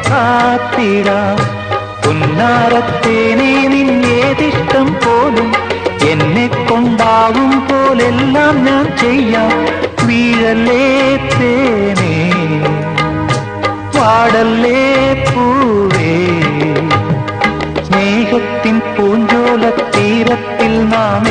കാത്തിടാം. പുന്നാരത്തേനെ നിന്നേതിഷ്ടം പോലും എന്നെ കൊണ്ടാവും പോലെല്ലാം ഞാൻ ചെയ്യാം. വീഴല്ലേ തേനേ പാടല്ലേ പൂവേ, സ്നേഹത്തിൻ പൂഞ്ചോല തീരത്തിൽ നാം